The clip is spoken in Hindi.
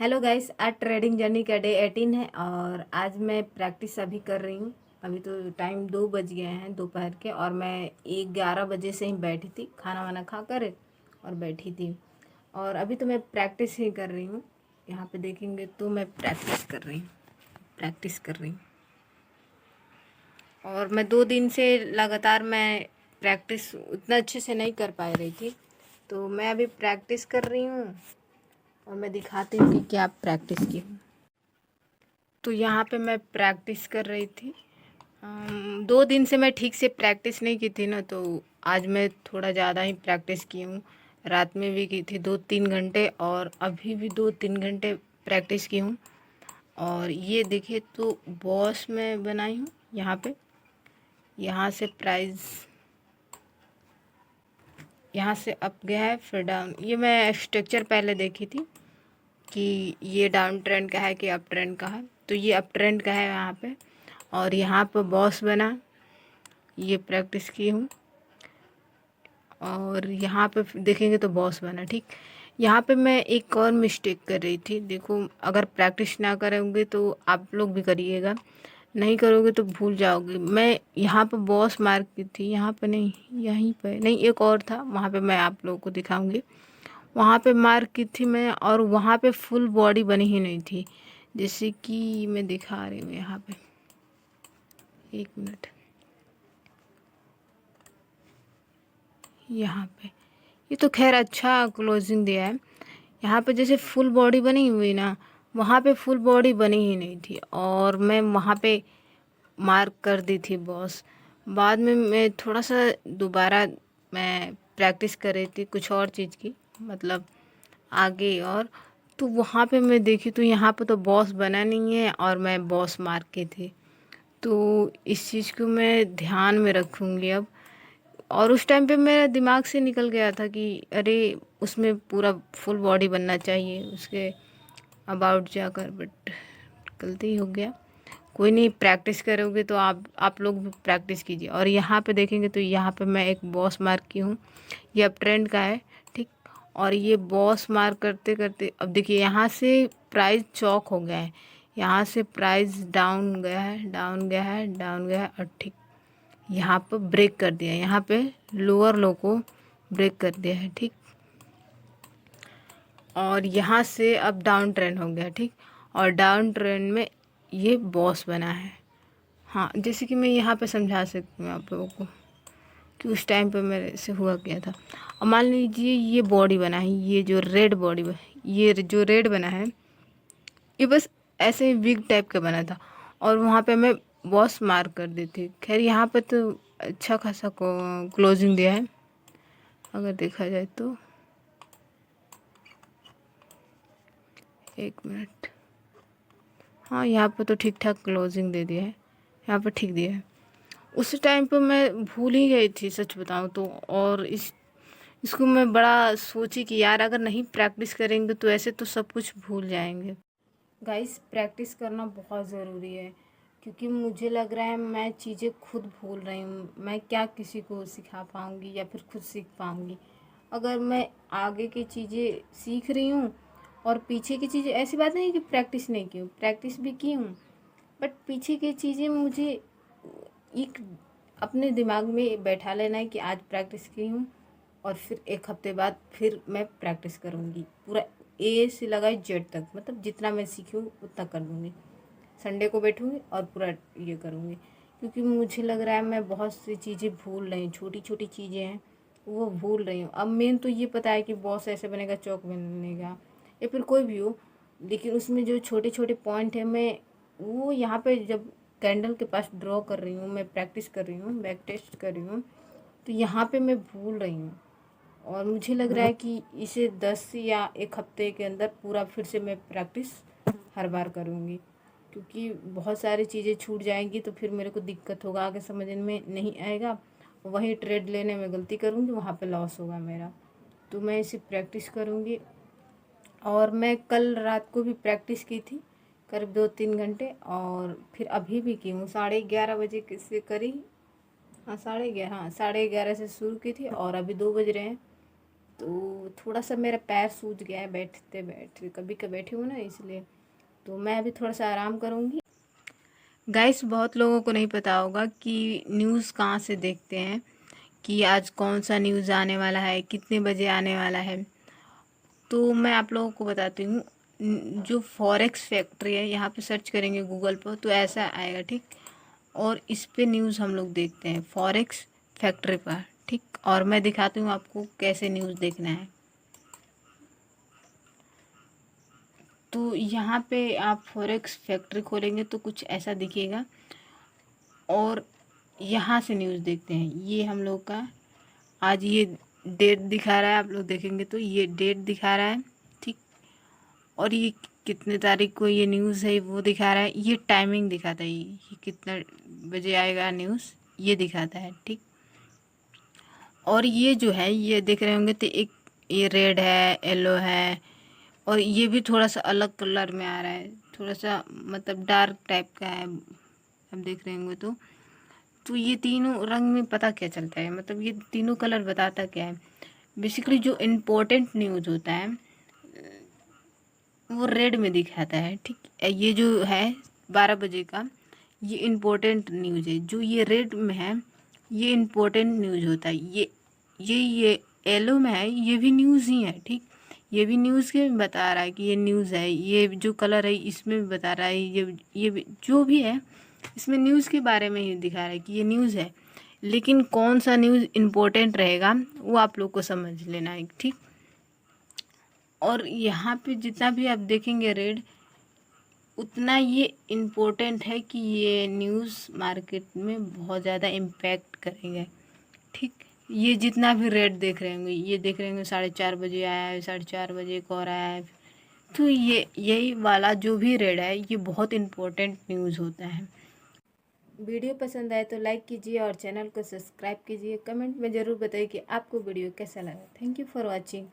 हेलो गाइस, आज ट्रेडिंग जर्नी का डे 18 है और आज मैं प्रैक्टिस अभी कर रही हूँ। अभी तो टाइम 2 बज गए हैं दोपहर के और मैं 11 बजे से ही बैठी थी, खाना वाना खा कर और बैठी थी। और अभी तो मैं प्रैक्टिस ही कर रही हूँ। यहाँ पे देखेंगे तो मैं प्रैक्टिस कर रही हूँ। और मैं 2 दिन से लगातार मैं प्रैक्टिस उतना अच्छे से नहीं कर पा रही थी, तो मैं अभी प्रैक्टिस कर रही हूँ और मैं दिखाती हूँ कि क्या प्रैक्टिस की हूँ। तो यहाँ पे मैं प्रैक्टिस कर रही थी। 2 दिन से मैं ठीक से प्रैक्टिस नहीं की थी ना, तो आज मैं थोड़ा ज़्यादा ही प्रैक्टिस की हूँ। रात में भी की थी 2-3 घंटे और अभी भी 2-3 घंटे प्रैक्टिस की हूँ। और ये देखिए तो बॉस मैं बनाई हूँ यहाँ पे। यहाँ से प्राइस यहाँ से अप गया है, फिर डाउन। ये मैं स्ट्रक्चर पहले देखी थी कि ये डाउन ट्रेंड का है कि अप ट्रेंड का है, तो ये अप ट्रेंड का है यहाँ पे। और यहाँ पर बॉस बना, ये प्रैक्टिस की हूँ। और यहाँ पे देखेंगे तो बॉस बना। ठीक, यहाँ पे मैं एक और मिस्टेक कर रही थी। देखो, अगर प्रैक्टिस ना करोगे तो आप लोग भी करिएगा, नहीं करोगे तो भूल जाओगे। मैं यहाँ पे बॉस मार्क की थी, यहाँ पे नहीं, यहीं पे नहीं, एक और था वहाँ पे, मैं आप लोगों को दिखाऊंगी। वहाँ पे मार्क की थी मैं, और वहाँ पे फुल बॉडी बनी ही नहीं थी, जैसे कि मैं दिखा रही हूँ यहाँ पे। एक मिनट, यहाँ पे ये तो खैर अच्छा क्लोजिंग दिया है। यहाँ पे जैसे फुल बॉडी बनी हुई ना, वहाँ पे फुल बॉडी बनी ही नहीं थी और मैं वहाँ पे मार्क कर दी थी बॉस। बाद में मैं थोड़ा सा दोबारा मैं प्रैक्टिस कर रही थी कुछ और चीज़ की, मतलब आगे। और तो वहाँ पे मैं देखी तो यहाँ पे तो बॉस बना नहीं है और मैं बॉस मार्क की थी। तो इस चीज़ को मैं ध्यान में रखूँगी अब। और उस टाइम पे मेरे दिमाग से निकल गया था कि अरे, उसमें पूरा फुल बॉडी बनना चाहिए उसके अबाउट जाकर, बट गलती हो गया। कोई नहीं, प्रैक्टिस करोगे तो आप लोग भी प्रैक्टिस कीजिए। और यहाँ पे देखेंगे तो यहाँ पे मैं एक बॉस मार्क की हूँ, ये अब ट्रेंड का है। ठीक, और ये बॉस मार्क करते करते अब देखिए यहाँ से प्राइस चौक हो गया है, यहाँ से प्राइस डाउन गया है, डाउन गया है, डाउन गया है। और ठीक यहाँ पर ब्रेक कर दिया, यहाँ पे लोअर लो को ब्रेक कर दिया है। ठीक, और यहाँ से अब डाउन ट्रेंड हो गया। ठीक, और डाउन ट्रेंड में ये बॉस बना है। हाँ, जैसे कि मैं यहाँ पे समझा सकती हूँ आप लोगों को कि उस टाइम पे मेरे से हुआ क्या था। अब मान लीजिए ये बॉडी बना है, ये जो रेड बॉडी, ये जो रेड बना है, ये बस ऐसे ही विग टाइप का बना था और वहाँ पे मैं बॉस मार्क कर दी थी। खैर यहाँ पे तो अच्छा खासा क्लोजिंग दिया है अगर देखा जाए तो। एक मिनट, हाँ यहाँ पे तो ठीक ठाक क्लोजिंग दे दिया है, यहाँ पे ठीक दिया है। उस टाइम पे मैं भूल ही गई थी सच बताऊँ तो। और इसको मैं बड़ा सोची कि यार अगर नहीं प्रैक्टिस करेंगे तो ऐसे तो सब कुछ भूल जाएंगे। गाइस, प्रैक्टिस करना बहुत ज़रूरी है, क्योंकि मुझे लग रहा है मैं चीज़ें खुद भूल रही हूँ। मैं क्या किसी को सिखा पाऊँगी या फिर खुद सीख पाऊँगी। अगर मैं आगे की चीज़ें सीख रही हूँ और पीछे की चीज़ें, ऐसी बात नहीं है कि प्रैक्टिस नहीं की हूँ, प्रैक्टिस भी की हूँ, बट पीछे की चीज़ें मुझे एक अपने दिमाग में बैठा लेना है कि आज प्रैक्टिस की हूँ और फिर एक हफ्ते बाद फिर मैं प्रैक्टिस करूँगी पूरा ए से लगाई जेड तक, मतलब जितना मैं सीखी हूँ उतना कर दूँगी। संडे को बैठूँगी और पूरा ये करूँगी, क्योंकि मुझे लग रहा है मैं बहुत सी चीज़ें भूल रही हूँ, छोटी छोटी चीज़ें हैं वो भूल रही हूँ। अब मेन तो ये पता है कि बॉस ऐसे बनेगा, चौक बनेगा या फिर कोई भी हो, लेकिन उसमें जो छोटे छोटे पॉइंट है मैं वो यहाँ पे जब कैंडल के पास ड्रॉ कर रही हूँ, मैं प्रैक्टिस कर रही हूँ, बैक टेस्ट कर रही हूँ, तो यहाँ पे मैं भूल रही हूँ। और मुझे लग रहा है कि इसे 10 या एक हफ्ते के अंदर पूरा फिर से मैं प्रैक्टिस हर बार करूँगी, क्योंकि बहुत सारी चीज़ें छूट जाएंगी तो फिर मेरे को दिक्कत होगा, आगे समझ में नहीं आएगा। वहीं ट्रेड लेने में गलती करूँगी, वहाँ पे लॉस होगा मेरा। तो मैं इसे प्रैक्टिस करूँगी। और मैं कल रात को भी प्रैक्टिस की थी करीब 2-3 घंटे, और फिर अभी भी की हूँ। 11:30 बजे से करी, हाँ 11:30, हाँ 11:30 से शुरू की थी और अभी 2 बज रहे हैं, तो थोड़ा सा मेरा पैर सूज गया है बैठते बैठते, कभी कभी बैठी हूँ ना इसलिए, तो मैं अभी थोड़ा सा आराम करूँगी। गाइस, बहुत लोगों को नहीं पता होगा कि न्यूज़ कहाँ से देखते हैं, कि आज कौन सा न्यूज़ आने वाला है, कितने बजे आने वाला है। तो मैं आप लोगों को बताती हूँ, जो फॉरेक्स फैक्ट्री है, यहाँ पे सर्च करेंगे गूगल पर तो ऐसा आएगा, ठीक। और इस पे न्यूज़ हम लोग देखते हैं फॉरेक्स फैक्ट्री पर, ठीक। और मैं दिखाती हूँ आपको कैसे न्यूज़ देखना है। तो यहाँ पे आप फॉरेक्स फैक्ट्री खोलेंगे तो कुछ ऐसा दिखेगा, और यहाँ से न्यूज़ देखते हैं। ये हम लोग का आज ये डेट दिखा रहा है, आप लोग देखेंगे तो ये डेट दिखा रहा है, ठीक। और ये कितने तारीख को ये न्यूज़ है वो दिखा रहा है, ये टाइमिंग दिखाता है, ये कितना बजे आएगा न्यूज़ ये दिखाता है, ठीक। और ये जो है ये देख रहे होंगे तो एक ये रेड है, येलो है, और ये भी थोड़ा सा अलग कलर में आ रहा है, थोड़ा सा मतलब डार्क टाइप का है, आप देख रहे होंगे तो ये तीनों रंग में पता क्या चलता है, मतलब ये तीनों कलर बताता क्या है। बेसिकली जो इम्पोर्टेंट न्यूज़ होता है वो रेड में दिखाता है, ठीक। ये जो है 12 बजे का ये इम्पोर्टेंट न्यूज़ है, जो ये रेड में है ये इम्पोर्टेंट न्यूज़ होता है। ये येलो में है ये भी न्यूज़ ही है, ठीक। ये भी न्यूज़ के बता रहा है कि ये न्यूज़ है। ये जो कलर है इसमें भी बता रहा है, ये भी जो भी है इसमें न्यूज़ के बारे में ही दिखा रहा है कि ये न्यूज़ है। लेकिन कौन सा न्यूज़ इम्पोर्टेंट रहेगा वो आप लोग को समझ लेना है, ठीक। और यहाँ पे जितना भी आप देखेंगे रेड, उतना ये इम्पोर्टेंट है कि ये न्यूज़ मार्केट में बहुत ज़्यादा इम्पैक्ट करेंगे, ठीक। ये जितना भी रेट देख रहे होंगे, ये देख रहे होंगे 4:30 बजे आया है, 4:30 बजे एक और आया है, तो ये यही वाला जो भी रेट है ये बहुत इम्पोर्टेंट न्यूज़ होता है। वीडियो पसंद आए तो लाइक कीजिए और चैनल को सब्सक्राइब कीजिए। कमेंट में ज़रूर बताइए कि आपको वीडियो कैसा लगा। Thank you for watching.